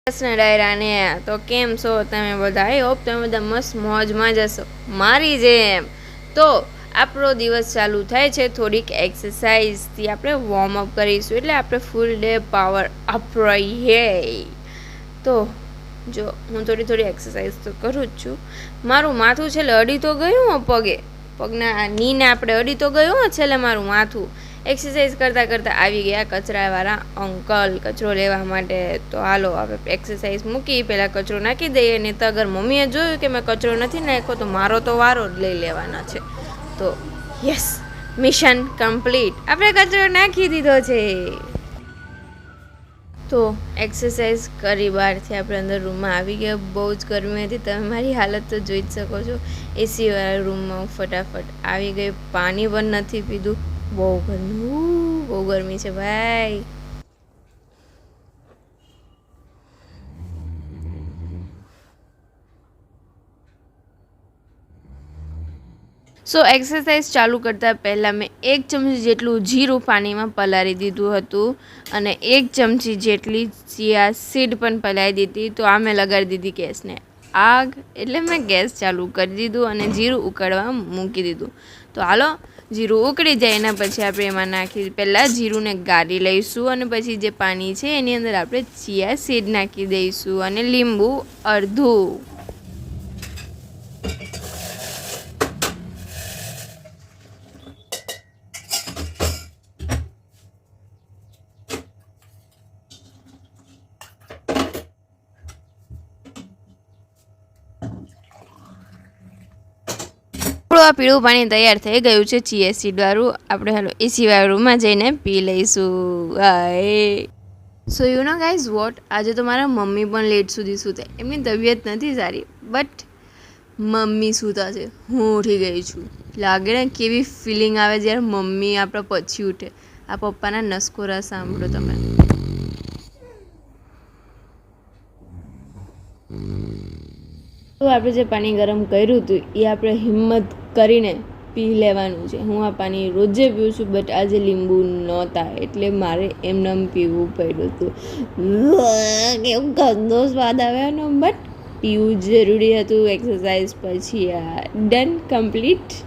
કૃષ્ણ ડાયરાને તો કેમ છો તમે બધા? આઈ હોપ તમે બધા મસ્ત મોજમાં જશો મારી જેમ. તો આપણો દિવસ ચાલુ થાય છે થોડીક એક્સરસાઇઝથી. આપણે વોર્મઅપ કરીશું એટલે આપણે ફૂલ ડે પાવર અપ રહીએ. તો જો હું થોડી એક્સરસાઇઝ તો કરું જ છું. મારું માથું છેલ્લે અડી તો ગયું પગના નીને આપણે અડી તો ગયું છેલ્લે મારું માથું. એક્સરસાઇઝ કરતાં આવી ગયા કચરાવાળા અંકલ કચરો લેવા માટે. તો હાલો હવે એક્સરસાઇઝ મૂકી પહેલાં કચરો નાખી દઈએ. ને તો અગર મમ્મીએ જોયું કે મેં કચરો નથી નાખ્યો તો મારો તો વારો જ લઈ લેવાના છે. તો યસ, મિશન કમ્પ્લીટ, આપણે કચરો નાખી દીધો છે. તો એક્સરસાઇઝ કરી બહારથી આપણે અંદર રૂમમાં આવી ગયા. બહુ જ ગરમી હતી, તમે મારી હાલત તો જોઈ જ શકો છો. એસીવાળા રૂમમાં ફટાફટ આવી ગઈ. પાણી પણ નથી પીધું, બહુ ગરમી છે ભાઈ. સો એક્સરસાઇઝ ચાલુ કરતાં પહેલાં મેં 1 ચમચી જેટલું જીરું પાણીમાં પલાળી દીધું હતું અને 1 ચમચી જેટલી ચિયા સીડ પણ પલાળી દીધી. તો આ મેં લગાડી દીધી ગેસને આગ, એટલે મેં ગેસ ચાલુ કરી દીધું અને જીરું ઉકળવા મૂકી દીધું. તો હાલો જીરું ઉકળી જાય એના પછી આપણે એમાં નાખી પહેલાં જીરુંને ગાળી લઈશું અને પછી જે પાણી છે એની અંદર આપણે ચિયા સીડ નાખી દઈશું અને લીંબુ અડધું. આ પીળું પાણી તૈયાર થઈ ગયું છે ચિયા સીડ વાળું. આપણે હાલો એસીવાળા રૂમમાં જઈને પી લઈશું. So you know guys what, આજે તો મારા મમ્મી પણ લેટ સુધી સૂતા. એમની તબિયત નથી સારી, બટ મમ્મી સૂતા છે, હું ઉઠી ગઈ છું. લાગે ને કેવી ફિલિંગ આવે જ્યારે મમ્મી આપણા પછી ઉઠે. આ પપ્પાના નસકોરા સાંભળો તમે. તો આપણે જે પાણી ગરમ કર્યું હતું એ આપણે હિંમત કરીને પી લેવાનું છે. હું આ પાણી રોજે પીઉં છું, બટ આજે લીંબુ નહોતા એટલે મારે એમને પીવું પડ્યું હતું. કેવું ગંદો સ્વાદ આવ્યો, બટ પીવું જરૂરી હતું એક્સરસાઇઝ પછી. Done, complete.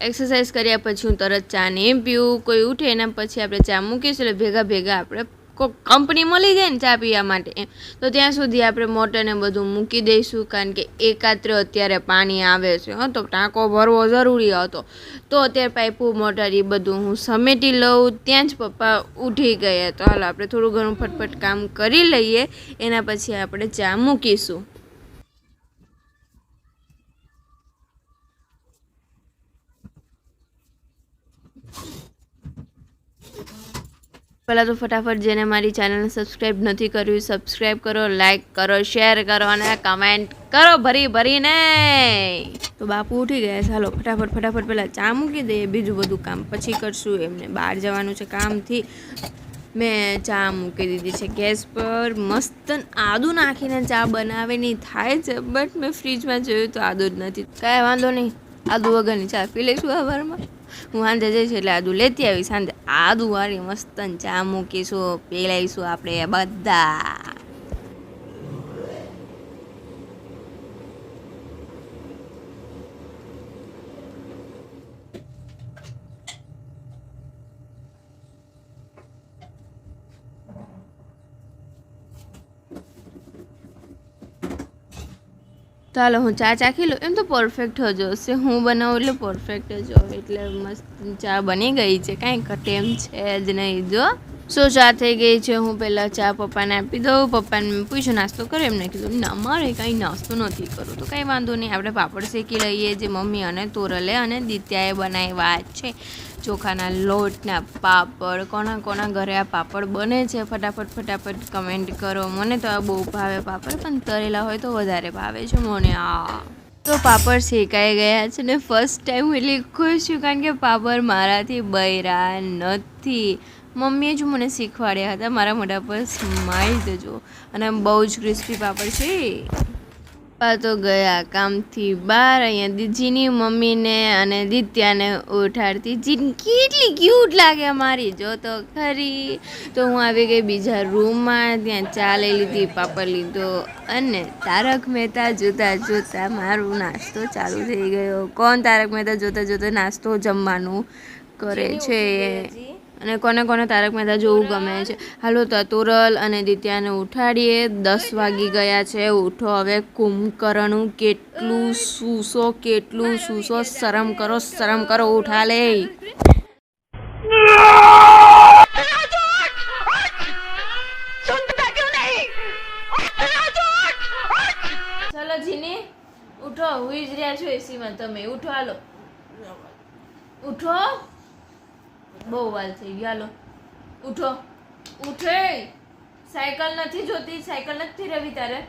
એક્સરસાઇઝ કર્યા પછી હું તરત ચા નહીં પીવું. કોઈ ઉઠે એના પછી આપણે ચા મૂકીશું એટલે ભેગા આપણે કોઈ કંપની મળી જાય ને ચા પીવા માટે એમ. તો ત્યાં સુધી આપણે મોટરને બધું મૂકી દઈશું, કારણ કે એકાત્ર અત્યારે પાણી આવે છે. તો ટાંકો ભરવો જરૂરી હતો. તો અત્યારે પાઇપો મોટર એ બધું હું સમેટી લઉં. ત્યાં જ પપ્પા ઉઠી ગયા. તો હાલો આપણે થોડું ઘણું ફટફટ કામ કરી લઈએ, એના પછી આપણે ચા મૂકીશું. પહેલાં તો ફટાફટ જેને મારી ચેનલને સબસ્ક્રાઈબ નથી કર્યું સબસ્ક્રાઈબ કરો, લાઈક કરો, શેર કરો અને કમેન્ટ કરો ભરીને. તો બાપુ ઉઠી ગયા. ચાલો ફટાફટ પહેલાં ચા મૂકી દઈએ, બીજું બધું કામ પછી કરશું. એમને બહાર જવાનું છે કામથી. મેં ચા મૂકી દીધી છે ગેસ પર. મસ્ત આદુ નાખીને ચા બનાવેની થાય છે, બટ મેં ફ્રીજમાં જોયું તો આદુ જ નથી. કાંઈ વાંધો નહીં, આદુ વગરની ચા પી લઈશું સવારમાં. હું સાંજે જઈશ એટલે આદુ લેતી આવીશ. સાંજે આદુવાળી મસ્ત ચા મૂકીશું, પી લઈશું આપણે બધા. તો હાલો હું ચા ચાખી લઉં. એમ તો પરફેક્ટ જ હશે, હું બનાવું એટલે પરફેક્ટ જ હોય. એટલે મસ્ત ચા બની ગઈ છે, કાંઈ ઘટે એમ છે જ નહીં. જો સો ચા થઈ ગઈ છે. હું પહેલાં ચા પપ્પાને આપી દઉં. પપ્પાને મેં પૂછ્યું નાસ્તો કરો, એમને કીધું ના મારે કાંઈ નાસ્તો નથી કરવું. તો કાંઈ વાંધો નહીં, આપણે પાપડ શેકી લઈએ જે મમ્મી અને તોરલે અને દિત્યાએ બનાવ્યા છે. ચોખાના લોટના પાપડ. કોના ઘરે આ પાપડ બને છે ફટાફટ કમેન્ટ કરો. મને તો આ બહુ ભાવે પાપડ, પણ તળેલા હોય તો વધારે ભાવે છે મને. તો પાપડ શેકાઈ ગયા છે ને ફર્સ્ટ ટાઈમ હું એટલી ખુશ છું, કારણ કે પાપડ મારાથી બૈરા નથી. મમ્મીએ જ મને શીખવાડ્યા હતા. મારા મોઢા પર સ્માઈલ દેજો. અને બહુ જ ક્રિસ્પી પાપડ છે. પપ્પા તો ગયા કામથી બહાર. અહીંયા દીજીની મમ્મીને અને દિત્યાને ઉઠાડતી. જીન કેટલી ક્યુટ લાગે મારી, જો તો ખરી. તો હું આવી ગઈ બીજા રૂમમાં, ત્યાં ચા લઈ લીધી, પાપડ લીધો અને તારક મહેતા જોતા જોતા મારું નાસ્તો ચાલુ થઈ ગયો. કોણ તારક મહેતા જોતા જોતા નાસ્તો જમવાનું કરે છે અને કોને કોને તારક મહેતા જોવું ગમે છે? હાલો તો તોરલ અને દિત્યાને ઉઠાડીએ. 10 વાગી ગયા છે. ઉઠો હવે. કુંભકર્ણનું કેટલું સૂસો, શરમ કરો, ઉઠા લે. ચલો જીની ઉઠો, હુઈ જ રહ્યા છો એસીમાં તમે. ઉઠો, હાલો ઉઠો, બહુ વાર થઈ ગયો. હાલો ઉઠો, ઉઠે. સાયકલ નથી જોતી? સાયકલ નથી રવી તારે?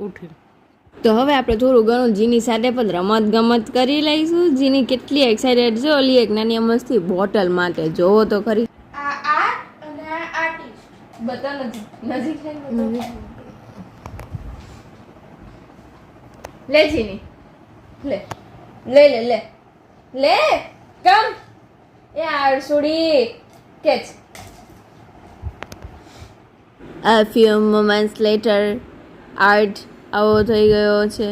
ઉઠી. તો હવે આપણે થોડું ઘણું જીની સાથે પણ રમત ગમત કરી લઈશું. જીની કેટલી એક્સાઇટેડ છે ઓલી એક નાની અમસ્તી બોટલ માટે. જોવો તો ખરી. બતા નથી લે જીની, લે લે લે લે લે કમ. એ આરસુડી catch. A few moments later આર્ટ આવો થઈ ગયો છે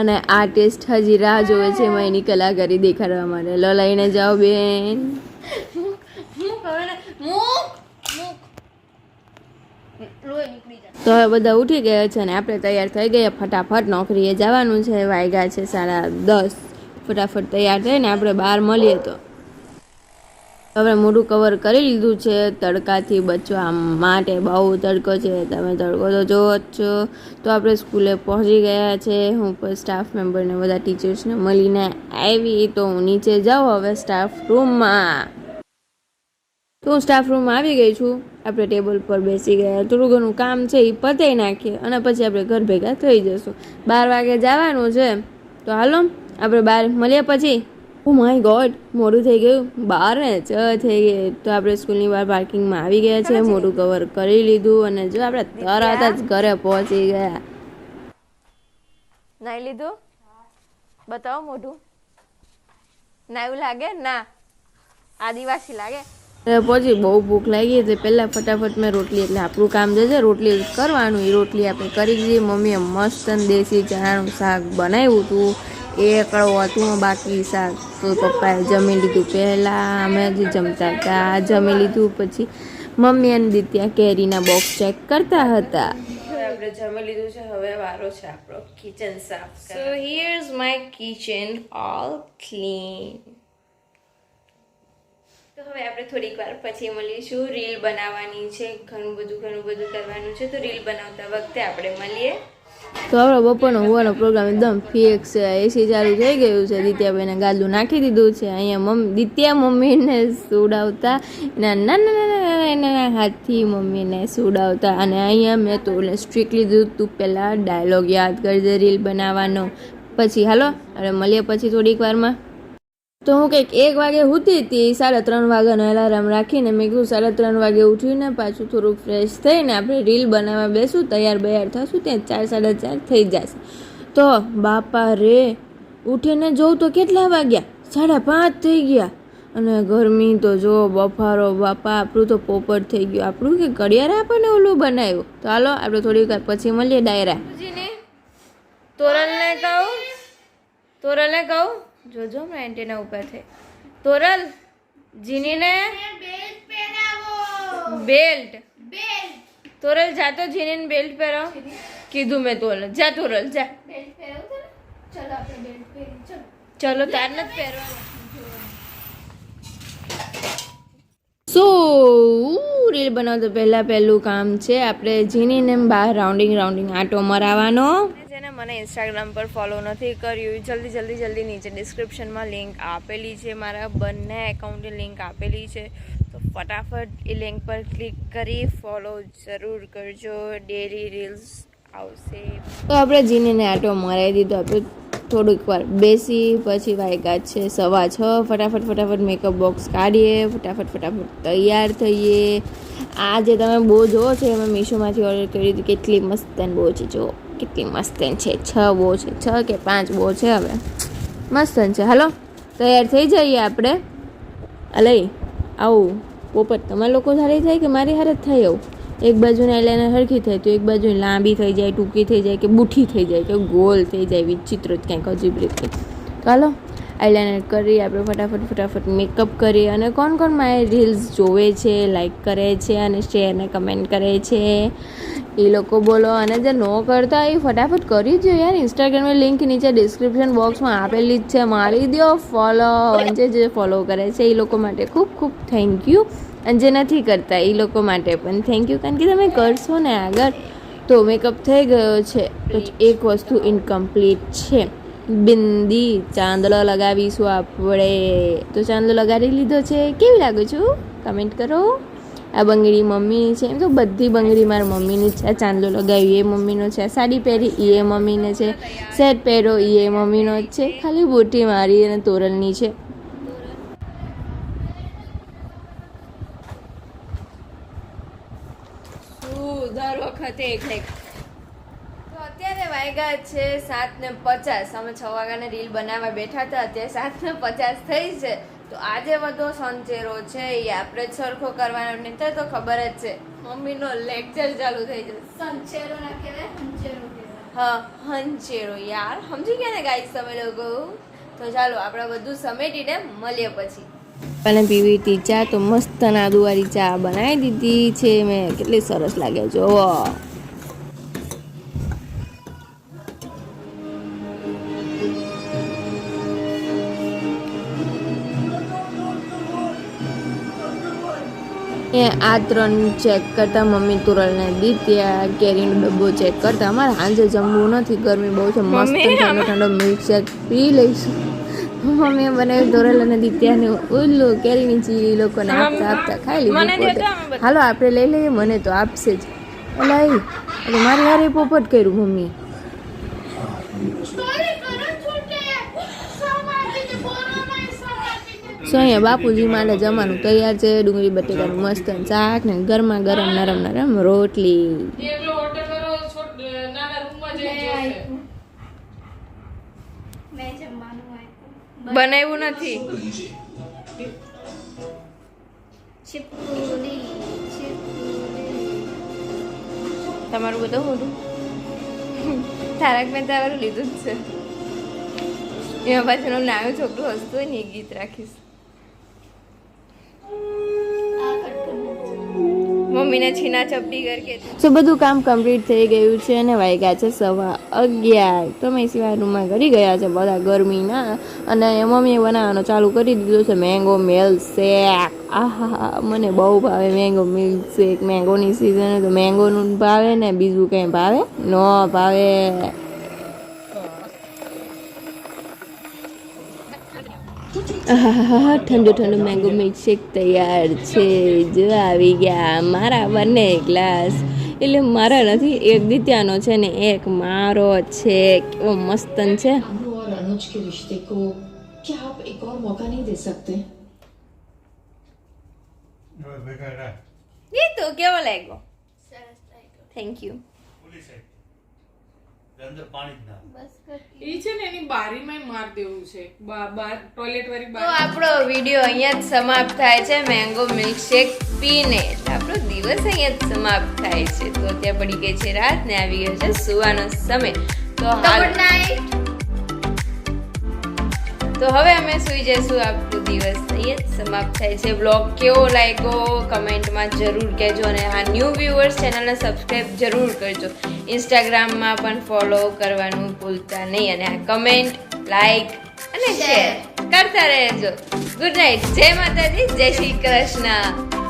અને આર્ટિસ્ટ હજી રાહ જોવે છે એની કલાકારી દેખાડવા માટે. લો લઈને જાઓ બેન. તો હવે બધા ઉઠી ગયા છે અને આપણે તૈયાર થઈ ગયા. ફટાફટ નોકરીએ જવાનું છે. વાગ્યા છે 10:30. ફટાફટ તૈયાર થઈને આપણે બહાર મળીએ. તો હવે મોઢું કવર કરી લીધું છે તડકાથી બચવા માટે. બહુ તડકો છે, તમે તડકો તો જોવો જ છો. તો આપણે સ્કૂલે પહોંચી ગયા છે. હું પણ સ્ટાફ મેમ્બરને બધા ટીચર્સને મળીને આવી. તો હું નીચે જાઉં હવે સ્ટાફ રૂમમાં. તો હું સ્ટાફ રૂમમાં આવી ગઈ છું. આપણે ટેબલ પર બેસી ગયા. થોડું ઘણું કામ છે એ પતાવી નાખીએ અને પછી આપણે ઘર ભેગા થઈ જશું. 12 વાગે જવાનું છે. તો હાલો આપણે બહાર મળીએ પછી. ઓ માય ગોડ, મોડું થઈ ગયું. 12:06 થઈ ગઈ. તો આપણે સ્કૂલની બહાર પાર્કિંગમાં આવી ગયા છે. મોઢું કવર કરી લીધું અને જો આપણે તરત જ ઘરે પહોંચી ગયા. નાઈ લીધું? બતાવો મોઢું. ના એવું લાગે? ના આદિવાસી લાગે. પછી બહુ ભૂખ લાગી એટલે પહેલાં ફટાફટ મેં રોટલી, એટલે આપણું કામ જે છે રોટલી કરવાનું, એ રોટલી આપણે કરી દીધી. મમ્મીએ મસ્ત દેશી ચણાનું શાક બનાવ્યું હતું. એ કડવો હતું બાકી શાક તો પપ્પાએ જમી લીધું. પહેલાં અમે જે જમતા હતા જમી લીધું. પછી મમ્મી અને દિત્યા કેરીના બોક્સ ચેક કરતા હતા. આપણે જમી લીધું છે. હવે વારો છે આપણો કિચન સાફ. So here's my kitchen all clean. તો હવે આપણે થોડીક વાર પછી મળીશું. રીલ બનાવવાની છે. ઘણું બધું કરવાનું છે. તો રીલ બનાવતા વખતે આપણે મળીએ. તો આપણે બપોરનો હોવાનો પ્રોગ્રામ એકદમ ફિક્સ છે. એસી ચાલુ થઈ ગયું છે. દિત્યાભાઈને ગાદલું નાખી દીધું છે. અહીંયા દિત્યા મમ્મીને સુડાવતા, એના હાથથી મમ્મીને સુડાવતા. અને અહીંયા મેં તો સ્ટ્રિક્ટલી દીધું તું પહેલાં ડાયલોગ યાદ કરજે રીલ બનાવવાનો. પછી હાલો આપણે મળીએ પછી થોડીક વારમાં. તો હું કંઈક 1 વાગે સૂતી હતી. 3:30 વાગ્યાનો એલાર્મ રાખીને મેં કીધું 3:30 વાગે ઉઠીને પાછું થોડુંક ફ્રેશ થઈને આપણે રીલ બનાવવા બેસું. તૈયાર થશું ત્યાં 4, 4:30 થઈ જશે. તો બાપા રે ઉઠીને જોઉં તો કેટલા વાગ્યા? 5:30 થઈ ગયા. અને ગરમી તો જો બફારો બાપા. આપણું તો પોપટ થઈ ગયું. આપણું કે ઘડિયાળ આપણને ઓલું બનાવ્યું. તો હાલો આપણે થોડીક વાર પછી મળીએ ડાયરા. તોરલને કહું જોજો હમણાં એન્ટેના ઉપર થઈ. તોરલ જીનીને બેલ્ટ. તોરલ જા તો જીનીને બેલ્ટ પહેરાવ. કીધું મેં તોરલ જા. તોરલ જા. ચલો તાર નથી પહેરવાનું. સો રીલ બનાવતો પહેલું કામ છે આપણે જીનીને બહાર રાઉન્ડિંગ આટો મરાવવાનો. જેને મને ઇન્સ્ટાગ્રામ પર ફોલો નથી કર્યું જલ્દી નીચે ડિસ્ક્રિપ્શનમાં લિંક આપેલી છે. મારા બંને એકાઉન્ટની લિંક આપેલી છે. તો ફટાફટ એ લિંક પર ક્લિક કરી ફોલો જરૂર કરજો. ડેલી રીલ્સ આવશે. તો આપણે જીનીને આટો મરાવી દીધો. આપણે થોડીક વાર બેસી પછી વાગ્યા છે 6:15. ફટાફટ મેકઅપ બોક્સ કાઢીએ. ફટાફટ તૈયાર થઈએ. આ જે તમે બહુ જોવો છો એમાં મીશોમાંથી ઓર્ડર કર્યું હતું. કેટલી મસ્તન બહુ છે, જો કેટલી મસ્તન છે. 6 બહુ છે, 6 કે 5 બહુ છે. હવે મસ્તન છે. હાલો તૈયાર થઈ જઈએ આપણે. અલઈ આવું પોપટ તમારા લોકો સારી થાય કે મારી હારે જ થાય? આવું એક બાજુને આઈલાઇનર હરખી થાય તો એક બાજુ લાંબી થઈ જાય, ટૂંકી થઈ જાય, કે બુઠી થઈ જાય, કે ગોલ થઈ જાય, વિચિત્ર જ ક્યાંક અજીબ રીતે. ચાલો આઈલાઇનર કરી આપણે ફટાફટ મેકઅપ કરીએ. અને કોણ મારી રીલ્સ જોવે છે, લાઈક કરે છે અને શેર ને કમેન્ટ કરે છે એ લોકો બોલો. અને જે ન કરતા એ ફટાફટ કરી દો યાર. ઇન્સ્ટાગ્રામની લિંક નીચે ડિસ્ક્રિપ્શન બોક્સમાં આપેલી જ છે, મારી દો ફોલો. અને જે ફોલો કરે છે એ લોકો માટે ખૂબ ખૂબ થેન્ક યુ. અને જે નથી કરતા એ લોકો માટે પણ થેન્ક યુ, કારણ કે તમે કરશો ને આગળ. તો મેકઅપ થઈ ગયો છે, તો એક વસ્તુ ઇનકમ્પ્લીટ છે. બિંદી ચાંદલો લગાવીશું આપણે. તો ચાંદલો લગાડી લીધો છે. કેવી લાગુ છું કમેન્ટ કરો. આ બંગડી મમ્મીની છે. એમ તો બધી બંગડી મારી મમ્મીની છે. ચાંદલો લગાવી એ મમ્મીનો છે. સાડી પહેરી એ મમ્મીને છે. સેટ પહેરો એ મમ્મીનો જ છે. ખાલી બુટી મારી અને તોરલની છે. દર વખતે એટલે તો અત્યારે વાગ્યા છે 7:50. અમે 6 વાગ્યાને રીલ બનાવવા બેઠા હતા. અત્યારે 7:50 થઈ છે. તો આજે બધો સંચેરો છે એ આપણે જ સરખો કરવાનો. નહીં તો ખબર જ છે મમ્મીનો લેક્ચર ચાલુ થઈ જશે. સંચેરો ના કહેવાય, હંચેરો કહેવાય. હા હંચેરો યાર, સમજી ગયા ને ગાઈસ તમે લોકો? તો ચાલો આપણે બધું સમેટીને મળીએ પછી. અને પીવી હતી ચા, તો મસ્ત આદુવાળી ચા બનાવી દીધી છે મેં. કેટલી સરસ લાગે જોવો. આ 3 ચેક કરતા મમ્મી તુરલને દીત્યા. કેરીનો ડબ્બો ચેક કરતા. અમારે સાંજે જમવું નથી, ગરમી બહુ છે. મસ્ત ઠંડો મિલ્ક શેક પી લઈશું. મમ્મીએ બનાવ્યું તુરલ અને દીત્યાને ઉલ્લુ કેરીની ચીલી લોકોને આપતા ખાઈ લીધું. હાલો આપણે લઈ લઈએ, મને તો આપશે જ. અલાઈ મારી હારે પોપટ કર્યું મમ્મી. સો અહીંયા બાપુજી માટે જમવાનું તૈયાર છે. ડુંગળી બટેકાનું મસ્ત શાક ને ગરમા ગરમ નરમ રોટલી. બનાવ્યું નથી. તમારું બધું મોટું તારક મહેતા વાળું લીધું જ છે. એમાં પાછું નાનું છોકરું હસતું હોય ને એ ગીત રાખીશ. મમ્મીને છીના ચપટી કરકે. સો બધું કામ કમ્પ્લીટ થઈ ગયું છે અને વાગ્યા છે 11:15. તો મેં સિવાય રૂમમાં કરી ગયા છે બધા ગરમીના. અને મમ્મીએ બનાવવાનો ચાલુ કરી દીધો છે મેંગો મિલ્ક શેક. આહા મને બહુ ભાવે મેંગો મિલ્ક શેક. મેંગોની સિઝન તો મેંગોનું ભાવે ને બીજું કંઈ ભાવે ન ભાવે. ઠંડુ મેંગો મિલ્કશેક તૈયાર છે. જો આવી ગયા મારા બંને ગ્લાસ. એટલે મારા નથી, એક દિત્યાનો છે ને એક મારો છે. કેવો મસ્તન છે. अनुज के रिश्ते को क्या आप एक और मौका नहीं दे सकते? ये तो કેવો લાગ્યો? સરસ લાગ્યો. Thank you. અંદર પાણી ના બસ કરતી ઈ છે ને એની બારીમાં માર દેવું છે. ટોયલેટ વાળી બારી. તો આપણો વિડિયો અહીંયા જ સમાપ્ત થાય છે. મેંગો મિલ્કશેક પીને આપણો દિવસ અહીંયા જ સમાપ્ત થાય છે. તો ત્યાં પડી ગઈ છે રાત ને આવી ગયો છે સુવાનો સમય. તો ગુડ નાઈટ. તો હવે અમે સુઈ જઈશું. આપણો દિવસ અહીંયા જ સમાપ્ત થાય છે. બ્લોગ કેવો લાગ્યો કમેન્ટમાં જરૂર કહેજો. અને આ ન્યૂ વ્યુઅર્સ ચેનલને સબસ્ક્રાઈબ જરૂર કરજો. ઇન્સ્ટાગ્રામમાં પણ ફોલો કરવાનું ભૂલતા નહીં. અને આ કમેન્ટ, લાઈક અને શેર કરતા રહેજો. Good night. જય માતાજી, જય શ્રી કૃષ્ણ.